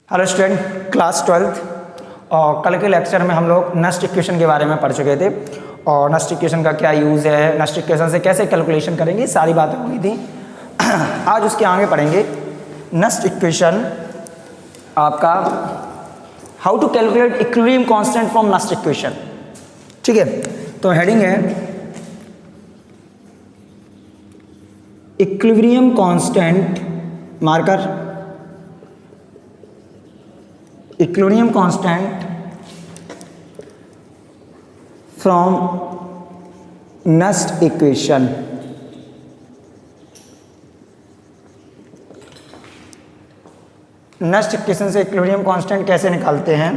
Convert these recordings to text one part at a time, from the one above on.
Hello student, class 12th। और कल के लेक्चर में हम लोग नस्ट इक्वेशन के बारे में पढ़ चुके थे और नस्ट इक्वेशन का क्या यूज़ है, नस्ट इक्वेशन से कैसे कैलकुलेशन करेंगे, सारी बातें हुई थी। आज उसके आगे पढ़ेंगे नस्ट इक्वेशन आपका how to calculate equilibrium constant from Nernst equation. ठीक है, तो हेडिंग है equilibrium constant, marker equilibrium constant from Nernst equation. Nernst equation से इक्विलिब्रियम कांस्टेंट कैसे निकालते हैं,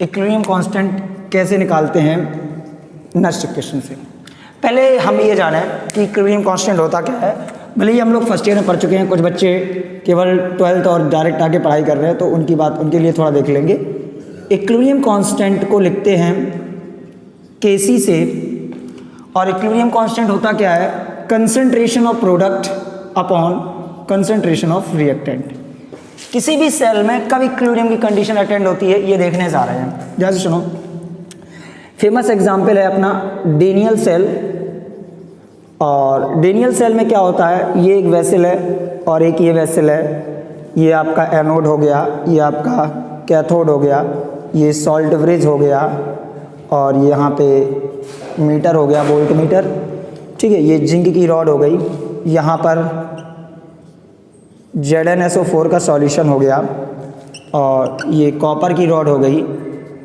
इक्विलिब्रियम कांस्टेंट कैसे निकालते हैं नस्ट इक्वेशन से। पहले हम ये जाने कि इक्विलिब्रियम कांस्टेंट होता क्या है। भले ही हम लोग फर्स्ट ईयर में पढ़ चुके हैं, कुछ बच्चे केवल 12th और डायरेक्ट आगे पढ़ाई कर रहे हैं, तो उनके लिए थोड़ा देख लेंगे। इक्विलिब्रियम कांस्टेंट को लिखते हैं Kc से, और इक्विलिब्रियम कांस्टेंट होता क्या है, concentration of product upon concentration of reactant. किसी भी सेल में कब इक्विलिब्रियम की कंडीशन अटेंड होती है ये देखने जा रहे हैं। जैसे सुनो, फेमस एग्जाम्पल है अपना डेनियल सेल। और डेनियल सेल में क्या होता है, ये एक वेसल है और एक ये वेसल है। ये आपका एनोड हो गया, ये आपका कैथोड हो गया, ये सॉल्ट ब्रिज हो गया, और यहाँ पे मीटर हो गया, वोल्ट मीटर। ठीक है, ये जिंक की रॉड हो गई, यहाँ पर ZnSO4 का सॉल्यूशन हो गया, और ये कॉपर की रॉड हो गई,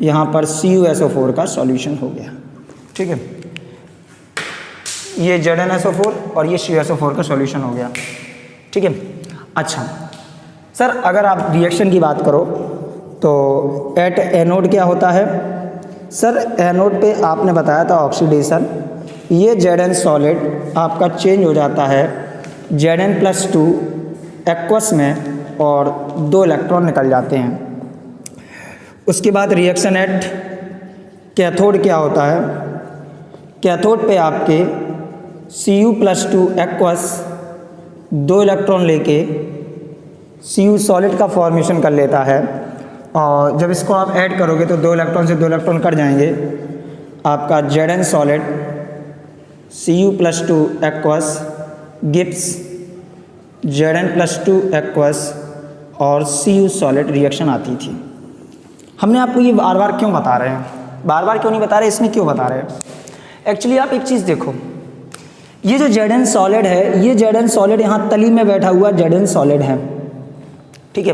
यहाँ पर CuSO4 का सॉल्यूशन हो गया। ठीक है, ये ZnSO4 और ये CuSO4 का सॉल्यूशन हो गया। ठीक है, अच्छा सर, अगर आप रिएक्शन की बात करो तो एट एनोड क्या होता है सर, एनोड पे आपने बताया था ऑक्सीडेशन। ये Zn सॉलिड आपका चेंज हो जाता है Zn+2 एक्वस में, और 2 इलेक्ट्रॉन निकल जाते हैं। उसके बाद रिएक्शन एट कैथोड क्या होता है, कैथोड पे आपके Cu+2 एक्वस 2 इलेक्ट्रॉन लेके Cu सॉलिड का फॉर्मेशन कर लेता है, और जब इसको आप ऐड करोगे तो 2 इलेक्ट्रॉन से 2 इलेक्ट्रॉन कट जाएंगे। आपका Zn solid Cu+2 aqueous Gibbs Zn+2 aqueous और Cu सॉलिड रिएक्शन आती थी। हमने आपको ये बार बार क्यों बता रहे हैं, बार बार क्यों नहीं बता रहे, इसमें क्यों बता रहे हैं। एक्चुअली आप एक चीज़ देखो, ये जो Zn सॉलिड है, ये Zn सॉलिड यहाँ तली में बैठा हुआ Zn सॉलिड है। ठीक है,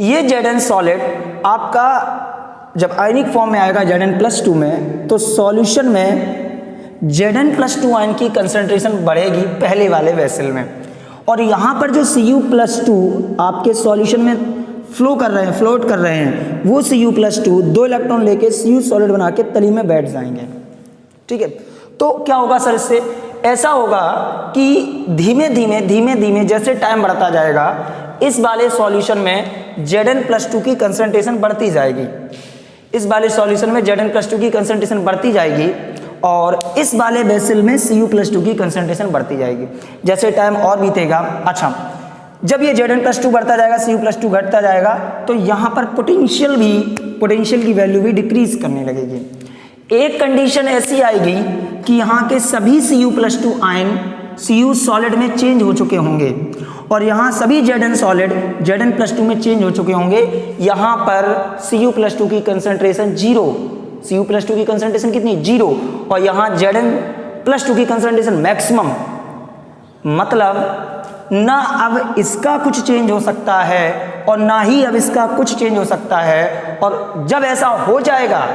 ये Zn सॉलिड आपका जब आयनिक फॉर्म में आएगा Zn+2 में, तो सॉल्यूशन में Zn+2 आयन की कंसंट्रेशन बढ़ेगी पहले वाले वेसल में, और यहाँ पर जो Cu+2 आपके सॉल्यूशन में फ्लोट कर रहे हैं, वो Cu+2 2 इलेक्ट्रॉन लेके Cu सॉलिड बना के तली में बैठ जाएंगे। ठीक है, तो क्या होगा सर, इससे ऐसा होगा कि धीमे धीमे जैसे टाइम बढ़ता जाएगा, इस वाले सॉल्यूशन में Zn+2 की कंसंट्रेशन बढ़ती जाएगी, इस वाले सॉल्यूशन में Zn+2 की कंसंट्रेशन बढ़ती जाएगी, और इस वाले वेसल में Cu+2 की कंसंट्रेशन बढ़ती जाएगी जैसे टाइम और बीतेगा। अच्छा, जब ये Zn+2 बढ़ता जाएगा, Cu+2 घटता जाएगा, तो यहाँ पर पोटेंशियल की वैल्यू भी डिक्रीज करने लगेगी। एक कंडीशन ऐसी आएगी कि यहाँ के सभी Cu+2 आयन Cu सॉलिड में चेंज हो चुके होंगे, और यहाँ सभी Zn सॉलिड Zn+2 में चेंज हो चुके होंगे। यहाँ पर Cu+2 की कंसंट्रेशन 0, Cu+2 की कंसंट्रेशन कितनी, 0, और यहाँ Zn+2 की कंसंट्रेशन मैक्सिमम। मतलब ना अब इसका कुछ चेंज हो सकता है और ना ही अब इसका कुछ चेंज हो सकता है। और जब ऐसा हो जाएगा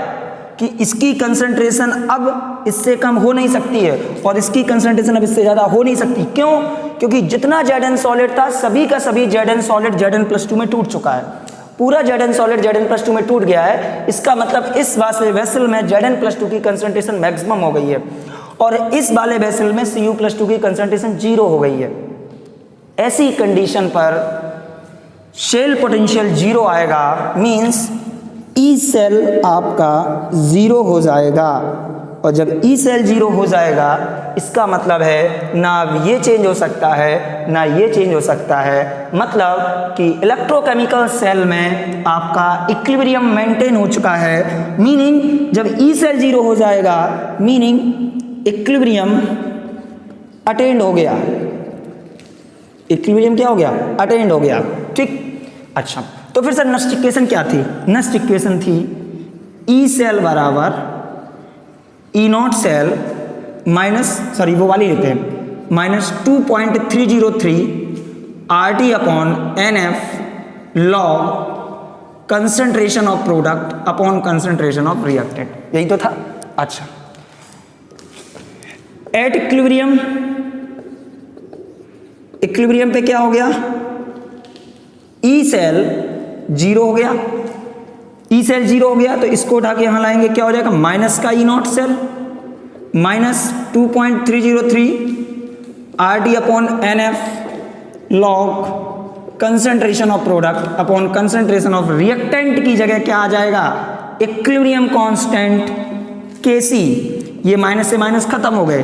कि इसकी कंसंट्रेशन अब इससे कम हो नहीं सकती है और इसकी कंसंट्रेशन अब इससे ज़्यादा हो नहीं सकती, क्यों? क्योंकि जितना Zn सॉलिड था सभी का सभी Zn सॉलिड Zn+2 में टूट चुका है, पूरा Zn सॉलिड Zn+2 में टूट गया है। इसका मतलब इस वाले वेसल में Zn+2 की कंसंट्रेशन मैक्सिमम हो गई है, और इस वाले वेसल में Cu+2 की कंसंट्रेशन 0 हो गई है। ऐसी कंडीशन पर शेल पोटेंशियल 0 आएगा, मीन्स ई सेल आपका 0 हो जाएगा, और जब ई सेल 0 हो जाएगा इसका मतलब है ना ये चेंज हो सकता है ना ये चेंज हो सकता है, मतलब कि इलेक्ट्रोकेमिकल सेल में आपका इक्विलिब्रियम मेंटेन हो चुका है। मीनिंग जब ई सेल 0 हो जाएगा मीनिंग इक्विलिब्रियम अटेंड हो गया, इक्विलिब्रियम क्या हो गया, अटेंड हो गया। ठीक, अच्छा तो फिर सर नेक्स्ट इक्वेशन क्या थी? नेक्स्ट इक्वेशन थी ई सेल बराबर ई नॉट सेल माइनस, सॉरी वो वाली लेते हैं, minus 2.303 RT upon NF log concentration of product upon concentration of reactant, यही तो था। अच्छा एट इक्विलिब्रियम, इक्विलिब्रियम पे क्या हो गया, ई सेल 0 हो गया, ई सेल 0 हो गया तो इसको उठा के यहां लाएंगे, क्या हो जाएगा माइनस का E naught cell minus 2.303 RT upon NF log concentration of product upon concentration of reactant की जगह क्या आ जाएगा, इक्विलिब्रियम कांस्टेंट Kc, ये माइनस से माइनस खत्म हो गए,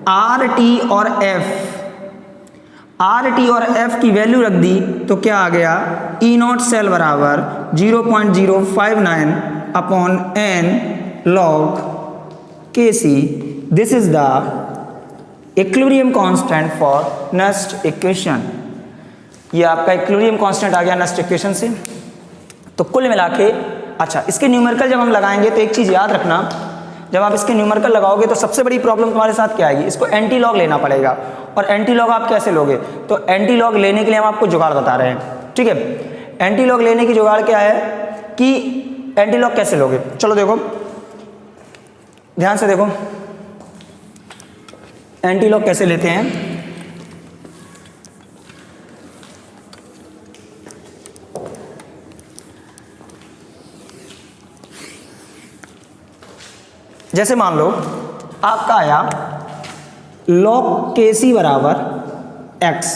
RT और F, RT और F की वैल्यू रख दी तो क्या आ गया, ई नॉट सेल बराबर 0.059 upon N log Kc, this is the equilibrium constant for next equation. ये आपका इक्विलिब्रियम कांस्टेंट आ गया नेक्स्ट इक्वेशन से। तो कुल मिला के अच्छा इसके न्यूमेरिकल जब हम लगाएंगे तो एक चीज़ याद रखना, जब आप इसके न्यूमेरिकल लगाओगे तो सबसे बड़ी प्रॉब्लम तुम्हारे साथ क्या आएगी, इसको एंटी लॉग लेना पड़ेगा। और एंटी लॉग आप कैसे लोगे, तो एंटी लॉग लेने के लिए हम आपको जुगाड़ बता रहे हैं। ठीक है, एंटी लॉग लेने की जुगाड़ क्या है कि एंटी लॉग कैसे लोगे, चलो देखो ध्यान से देखो एंटी लॉग कैसे लेते हैं। जैसे मान लो आपका आया लॉग Kc बराबर x,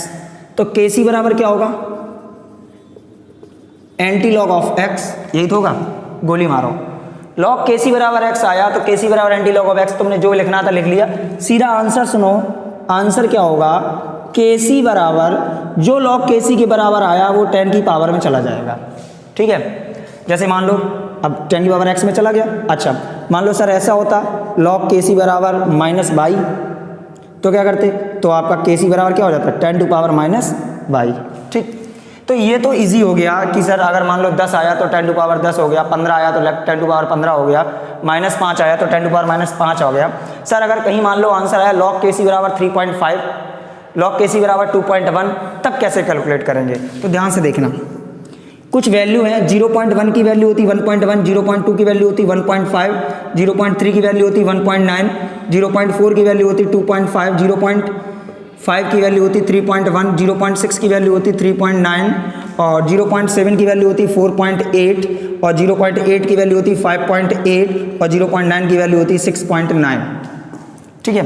तो Kc बराबर क्या होगा, एंटी लॉग ऑफ x, यही तो होगा, गोली मारो। लॉग Kc बराबर x आया तो Kc बराबर एंटी लॉग ऑफ x, तुमने जो लिखना था लिख लिया। सीधा आंसर सुनो, आंसर क्या होगा, Kc बराबर जो लॉग Kc के बराबर आया वो 10 की पावर में चला जाएगा। ठीक है, जैसे मान लो अब 10 की पावर x में चला गया। अच्छा मान लो सर ऐसा होता लॉग Kc बराबर -22, तो क्या करते, तो आपका Kc बराबर क्या हो जाता है 10 टू पावर -22। ठीक, तो ये तो इजी हो गया कि सर अगर मान लो 10 आया तो 10 टू पावर 10 हो गया, 15 आया तो 10 टू पावर 15 हो गया, -5 आया तो 10 टू पावर -5 हो गया। सर अगर कहीं मान लो आंसर आया लॉग Kc बराबर 3.5, लॉग Kc बराबर 2.1, तब कैसे कैलकुलेट करेंगे, तो ध्यान से देखना। कुछ वैल्यू है, 0.1 की वैल्यू होती 1.1, 0.2 की वैल्यू होती 1.5, 0.3 की वैल्यू होती 1.9, 0.4 की वैल्यू होती 2.5, 0.5 की वैल्यू होती 3.1, 0.6 की वैल्यू होती 3.9 और 0.7 की वैल्यू होती 4.8 और 0.8 की वैल्यू होती 5.8 और 0.9 की वैल्यू होती 6.9। ठीक है,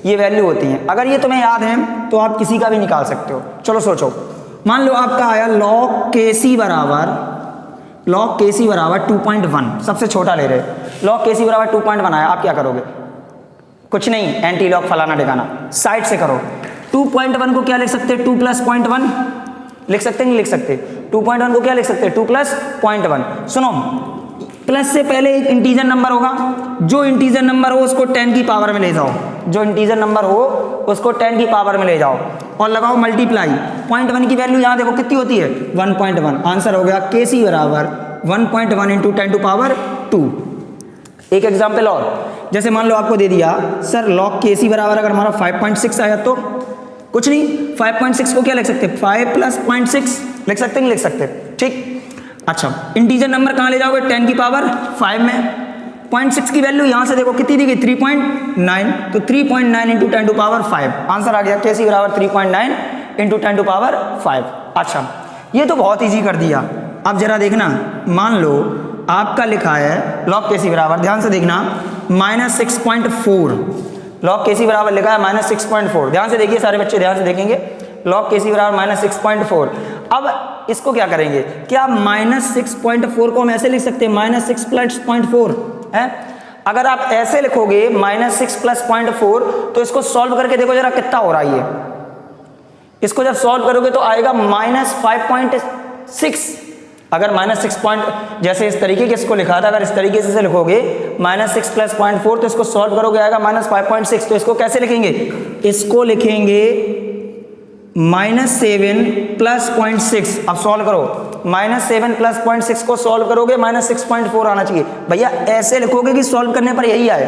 ये वैल्यू होती हैं। अगर ये तुम्हें याद है तो आप किसी का भी निकाल सकते हो। चलो सोचो, मान लो आपका आया लॉग Kc बराबर 2.1, सबसे छोटा ले रहे, लॉग Kc बराबर 2.1 आया, आप क्या करोगे, कुछ नहीं, एंटी लॉग फलाना ठिकाना साइड से करो। 2.1 को क्या लिख सकते हैं, 2 + 0.1 लिख सकते नहीं लिख सकते, 2.1 को क्या लिख सकते हैं 2 + 0.1। सुनो, प्लस से पहले एक इंटीजर नंबर होगा, जो इंटीजर नंबर हो उसको 10 की पावर में ले जाओ, जो इंटीजर नंबर हो उसको 10 की पावर में ले जाओ और लगाओ मल्टीप्लाई। 0.1 की वैल्यू यहाँ देखो कितनी होती है 1.1, आंसर हो गया Kc बराबर 1.1 इंटू 10 टू पावर 2। एक एग्जाम्पल और, जैसे मान लो आपको दे दिया सर लॉग Kc बराबर अगर हमारा 5.6 आया तो कुछ नहीं, 5.6 को क्या लिख सकते, 5 + 0.6 लिख सकते नहीं लिख सकते। ठीक, अच्छा इंटीजर नंबर कहाँ ले जाओगे, 10 की पावर 5 में। 0.6 की वैल्यू यहाँ से देखो कितनी दी गई 3.9, तो 3.9 इंटू 10 टू पावर 5, आंसर आ गया Kc बराबर 3.9 इंटू 10 टू पावर 5। अच्छा ये तो बहुत ईजी कर दिया। अब जरा देखना, मान लो आपका लिखा है लॉग Kc बराबर, ध्यान से देखना -6.4, लॉग Kc बराबर लिखा है -6.4, ध्यान से देखिए सारे बच्चे ध्यान से देखेंगे, लॉग Kc बराबर -6.4। अब इसको क्या करेंगे, क्या -6.4 को हम ऐसे लिख सकते हैं -6 + 0.4 है। अगर आप ऐसे लिखोगे -6 + 0.4 तो इसको सॉल्व करके देखो जरा कितना हो रहा है ये। इसको जब सॉल्व करोगे तो आएगा -5.6। अगर -6 जैसे इस तरीके के इसको लिखा था, अगर इस तरीके से लिखोगे -6 + 0.4 तो इसको सॉल्व करोगे आएगा -5.6। तो इसको कैसे लिखेंगे? इसको लिखेंगे -7 + 0.6। अब सॉल्व करो, -7 + 0.6 को सॉल्व करोगे -6.4 आना चाहिए। भैया ऐसे लिखोगे कि सॉल्व करने पर यही आए,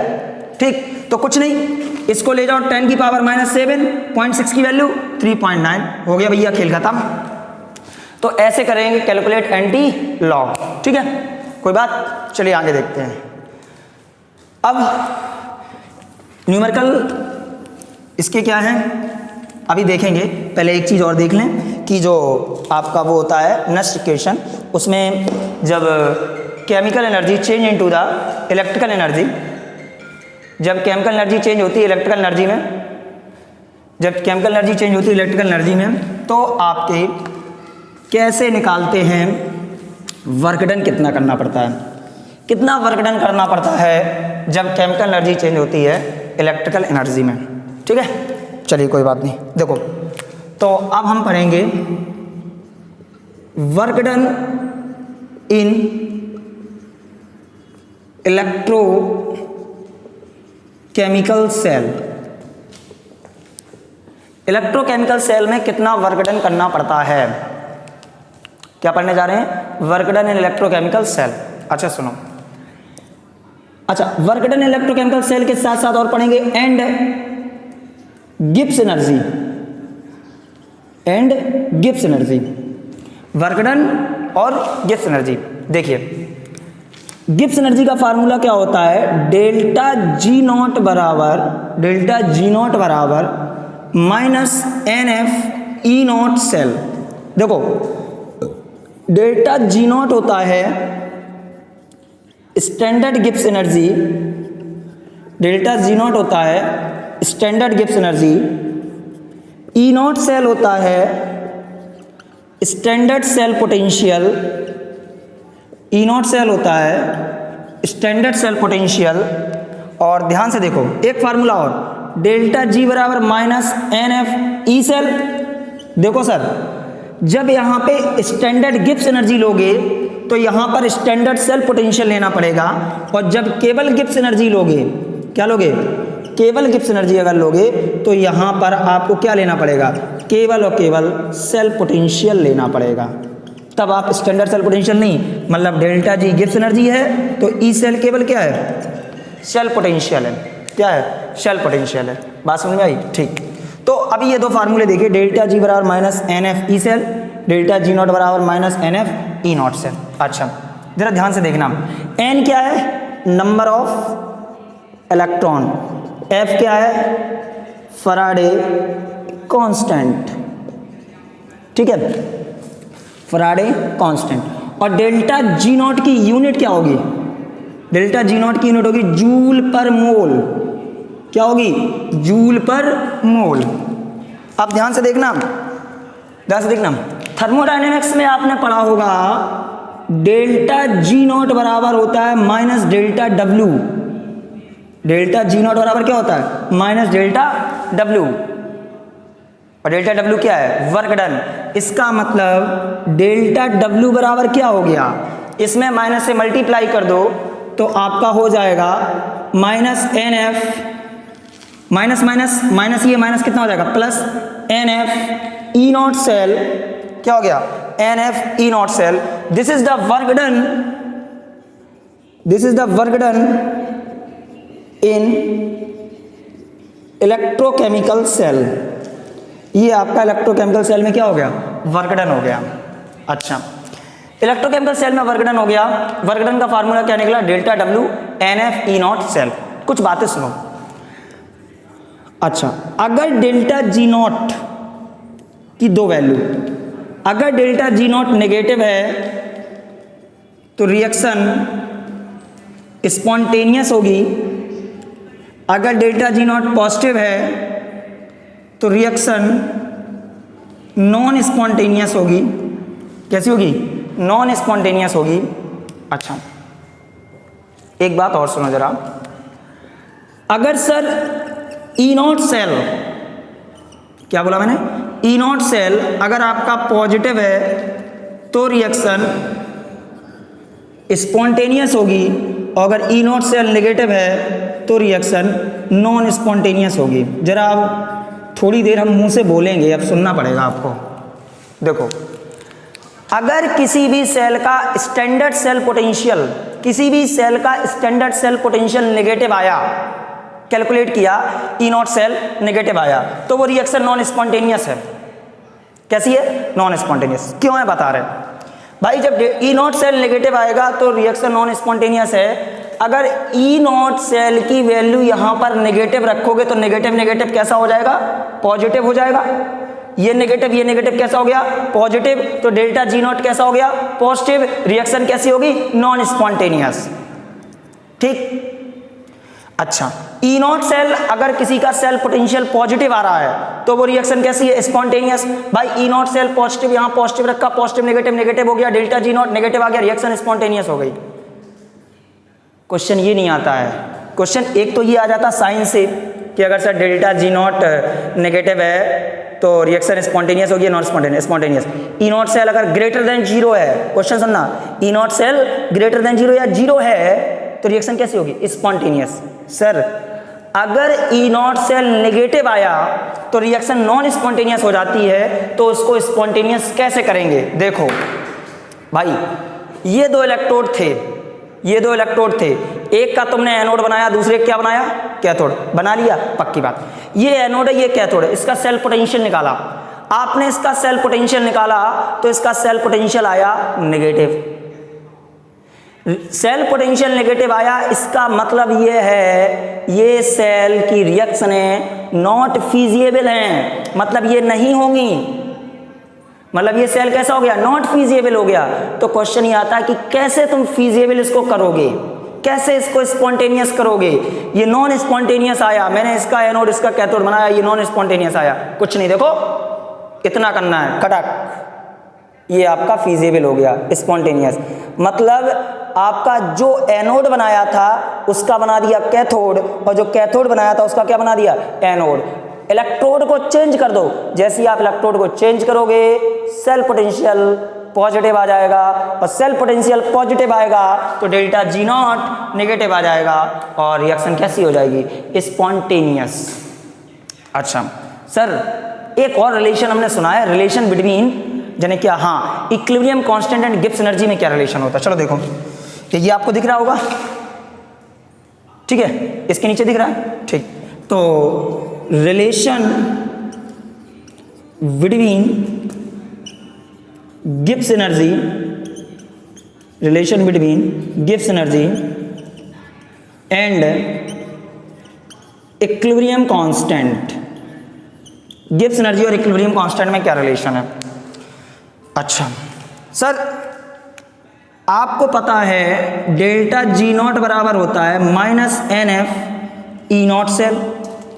ठीक। तो कुछ नहीं, इसको ले जाओ 10 की पावर -7, 0.6 की वैल्यू 3.9 हो गया भैया, खेल खत्म। तो ऐसे करेंगे कैलकुलेट एंटी लॉग, ठीक है, कोई बात। चलिए आगे देखते हैं। अब न्यूमेरिकल इसके क्या हैं अभी देखेंगे। पहले एक चीज़ और देख लें कि जो आपका वो होता है नेक्स्ट इक्वेशन, उसमें जब chemical energy change into the electrical energy, जब केमिकल एनर्जी चेंज होती है इलेक्ट्रिकल एनर्जी में, जब केमिकल एनर्जी चेंज होती है इलेक्ट्रिकल एनर्जी में, तो आपके कैसे निकालते हैं वर्क डन कितना करना पड़ता है, कितना वर्क डन करना पड़ता है जब केमिकल एनर्जी चेंज होती है इलेक्ट्रिकल एनर्जी में, ठीक है। चलिए कोई बात नहीं, देखो तो अब हम पढ़ेंगे work done in electrochemical cell. Electrochemical cell में कितना वर्क डन करना पड़ता है, क्या पढ़ने जा रहे हैं? Work done in electrochemical cell. अच्छा सुनो, अच्छा work done in electrochemical cell के साथ साथ और पढ़ेंगे and Gibbs energy, and Gibbs energy, work done और गिब्स एनर्जी। देखिए गिब्स एनर्जी का फार्मूला क्या होता है? डेल्टा जी नॉट बराबर -NF E नॉट सेल। देखो डेल्टा जी नॉट होता है standard Gibbs energy, delta G naught होता है standard Gibbs energy, E naught cell होता है standard cell potential, E naught cell होता है स्टैंडर्ड सेल पोटेंशियल। और ध्यान से देखो एक फार्मूला और, डेल्टा जी बराबर -NF E सेल। देखो सर जब यहाँ पे स्टैंडर्ड गिब्स एनर्जी लोगे तो यहाँ पर स्टैंडर्ड सेल पोटेंशियल लेना पड़ेगा, और जब केवल गिब्स एनर्जी लोगे, क्या लोगे? केवल गिब्स एनर्जी अगर लोगे तो यहाँ पर आपको क्या लेना पड़ेगा? केवल और केवल सेल पोटेंशियल लेना पड़ेगा। तब आप स्टैंडर्ड सेल पोटेंशियल नहीं, मतलब डेल्टा जी गिब्स एनर्जी है तो ई सेल केवल क्या है? सेल पोटेंशियल है। क्या है? सेल पोटेंशियल है। बात समझ में आई? ठीक। तो अभी ये दो फार्मूले देखिए, डेल्टा जी बराबर -NF E cell, delta G naught बराबर -NF E नॉट सेल। अच्छा जरा ध्यान से देखना, एन क्या है? नंबर ऑफ इलेक्ट्रॉन, एफ क्या है? फैराडे कांस्टेंट, ठीक है, फैराडे कांस्टेंट। और डेल्टा जी नॉट की यूनिट क्या होगी? डेल्टा जी नॉट की यूनिट होगी जूल पर मोल। क्या होगी? जूल पर मोल। अब ध्यान से देखना, ध्यान से देखना, थर्मोडायनेमिक्स में आपने पढ़ा होगा डेल्टा जी नॉट बराबर होता है minus delta W. Delta G naught बराबर क्या होता है? Minus delta W. और डेल्टा डब्ल्यू क्या है? Work done. इसका मतलब डेल्टा डब्ल्यू बराबर क्या हो गया? इसमें माइनस से मल्टीप्लाई कर दो तो आपका हो जाएगा -NF, माइनस माइनस माइनस, ये माइनस कितना हो जाएगा? +NF E naught cell. क्या हो गया? NF E naught cell. This is the work done, this is the work done in electrochemical cell. ये आपका इलेक्ट्रोकेमिकल सेल में क्या हो गया? वर्क डन हो गया। अच्छा इलेक्ट्रोकेमिकल सेल में वर्क डन हो गया। वर्क डन का फार्मूला क्या निकला? Delta W NF E naught cell. कुछ बातें सुनो। अच्छा अगर डेल्टा जी नॉट की दो वैल्यू, अगर डेल्टा जी नॉट नेगेटिव है तो रिएक्शन स्पॉन्टेनियस होगी, अगर डेल्टा जी नॉट पॉजिटिव है तो रिएक्शन नॉन स्पॉन्टेनियस होगी। कैसी होगी? नॉन स्पॉन्टेनियस होगी। अच्छा एक बात और सुनो जरा, अगर सर ई नॉट सेल, क्या बोला मैंने, ई नॉट सेल अगर आपका पॉजिटिव है तो रिएक्शन स्पॉन्टेनियस होगी, और अगर ई नॉट सेल नेगेटिव है तो रिएक्शन नॉन स्पॉन्टेनियस होगी। जरा आप थोड़ी देर हम मुंह से बोलेंगे, अब सुनना पड़ेगा आपको। देखो, अगर किसी भी सेल का स्टैंडर्ड सेल पोटेंशियल, किसी भी सेल का स्टैंडर्ड सेल पोटेंशियल नेगेटिव आया, कैलकुलेट किया, ई नॉट सेल नेगेटिव आया, तो वो रिएक्शन नॉन स्पॉन्टेनियस है। कैसी है? Non spontaneous. क्यों है बता रहे भाई, जब ई नॉट सेल नेगेटिव आएगा तो रिएक्शन नॉन स्पॉन्टेनियस है। अगर ई नॉट सेल की वैल्यू यहां पर नेगेटिव रखोगे तो नेगेटिव नेगेटिव कैसा हो जाएगा? पॉजिटिव हो जाएगा। ये नेगेटिव कैसा हो गया? पॉजिटिव। तो डेल्टा जी नॉट कैसा हो गया? पॉजिटिव। रिएक्शन कैसी होगी? Non spontaneous. ठीक। अच्छा, ई नॉट सेल अगर किसी का सेल पोटेंशियल पॉजिटिव आ रहा है तो वो रिएक्शन कैसी है? स्पॉन्टेनियस। भाई ई नॉट सेल पॉजिटिव, यहां पॉजिटिव रखा, पॉजिटिव नेगेटिव हो गया, डेल्टा जी नॉट नेगेटिव आ गया, रिएक्शन स्पॉन्टेनियस हो गई। क्वेश्चन ये नहीं आता है। क्वेश्चन एक तो ये आ जाता साइन से कि अगर sir delta G naught negative है तो रिएक्शन स्पॉन्टेनियस होगी, non spontaneous. E naught cell अगर ग्रेटर देन जीरो है, क्वेश्चन सुनना, E naught cell greater than zero या जीरो है तो रिएक्शन कैसी होगी? स्पॉन्टेनियस। सर अगर ई नॉट सेल नेगेटिव आया तो रिएक्शन नॉन स्पॉन्टेनियस हो जाती है, तो उसको स्पॉन्टेनियस कैसे करेंगे? देखो भाई, ये दो इलेक्ट्रोड थे, ये दो इलेक्ट्रोड थे, एक का तुमने एनोड बनाया, दूसरे का क्या बनाया? कैथोड। बना लिया, पक्की बात। ये एनोड है, ये कैथोड है, इसका सेल पोटेंशियल निकाला। आपने इसका सेल पोटेंशियल निकाला तो इसका सेल पोटेंशियल आया नेगेटिव। सेल पोटेंशियल नेगेटिव आया, इसका मतलब ये है ये सेल की रिएक्शनें नॉट फीजिएबल हैं, मतलब ये नहीं होंगी, मतलब ये सेल कैसा हो गया? नॉट फीजिएबल हो गया। तो क्वेश्चन ये आता है कि कैसे तुम फीजिएबल इसको करोगे, कैसे इसको स्पॉन्टेनियस करोगे? ये नॉन स्पॉन्टेनियस आया, मैंने इसका एनोड इसका कैथोड बनाया, ये नॉन स्पॉन्टेनियस आया, कुछ नहीं, देखो इतना करना है, कटक, ये आपका फीजिएबल हो गया, स्पॉन्टेनियस। मतलब आपका जो एनोड बनाया था उसका बना दिया कैथोड, और जो कैथोड बनाया था उसका क्या बना दिया? एनोड। इलेक्ट्रोड को चेंज कर दो, जैसे ही आप इलेक्ट्रोड को चेंज करोगे सेल पोटेंशियल पॉजिटिव आ जाएगा, और सेल पोटेंशियल पॉजिटिव आएगा तो डेल्टा जी नॉट नेगेटिव आ जाएगा, और रिएक्शन कैसी हो जाएगी? स्पॉन्टेनियस। अच्छा सर, एक और रिलेशन हमने सुना है, रिलेशन बिटवीन, यानी क्या? हाँ, equilibrium constant and Gibbs energy में क्या रिलेशन होता है? चलो देखो, ये आपको दिख रहा होगा, ठीक है, इसके नीचे दिख रहा है, ठीक। तो relation between Gibbs energy, relation between Gibbs energy and equilibrium constant, Gibbs energy और इक्विलिब्रियम कांस्टेंट में क्या रिलेशन है? अच्छा सर, आपको पता है डेल्टा जी नॉट बराबर होता है minus N F E naught cell,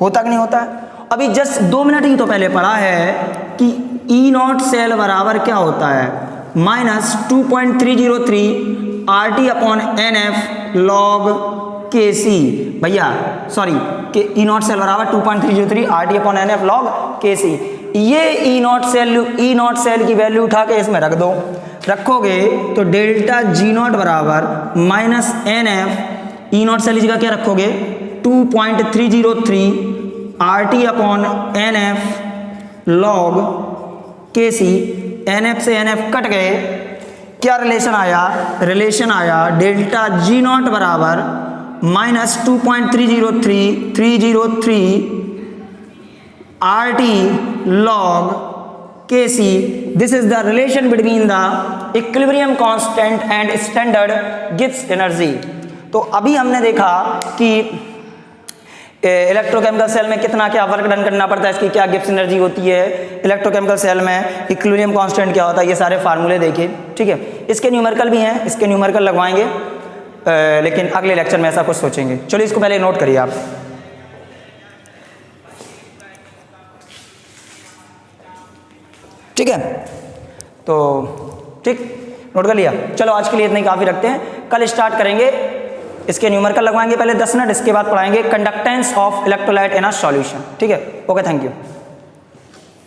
होता कि नहीं होता है? अभी जस्ट 2 मिनट ही तो पहले पढ़ा है कि ई नॉट सेल बराबर क्या होता है? Minus 2.303 R T upon N F log K C. भैया सॉरी, कि ई नॉट सेल बराबर 2.303 R T upon N F log K C. ये ई नॉट सेल की वैल्यू उठा के इसमें रख दो, रखोगे तो डेल्टा जी नॉट बराबर minus N F, E naught cell की जगह क्या रखोगे? 2.303 R T upon N F log K C. N F से एन एफ कट गए, क्या रिलेशन आया? रिलेशन आया डेल्टा जी नॉट बराबर minus 2.303 R T log K C. This is the relation between the equilibrium constant and standard Gibbs energy. तो अभी हमने देखा कि इलेक्ट्रोकेमिकल सेल में कितना क्या वर्क डन करना पड़ता है, इसकी क्या गिब्स एनर्जी होती है, इलेक्ट्रोकेमिकल सेल में इक्विलिब्रियम कांस्टेंट क्या होता है, ये सारे फार्मूले देखे, ठीक है। इसके न्यूमेरिकल भी हैं, इसके न्यूमेरिकल लगवाएंगे, लेकिन अगले लेक्चर में ऐसा कुछ सोचेंगे। चलिए इसको पहले नोट करिए आप। ठीक है, तो ठीक नोट कर लिया। चलो आज के लिए इतना ही काफ़ी रखते हैं, कल स्टार्ट करेंगे इसके न्यूमेरिकल लगवाएंगे पहले 10 मिनट, इसके बाद पढ़ाएंगे conductance of electrolyte in a solution. ठीक है, ओके, थैंक यू।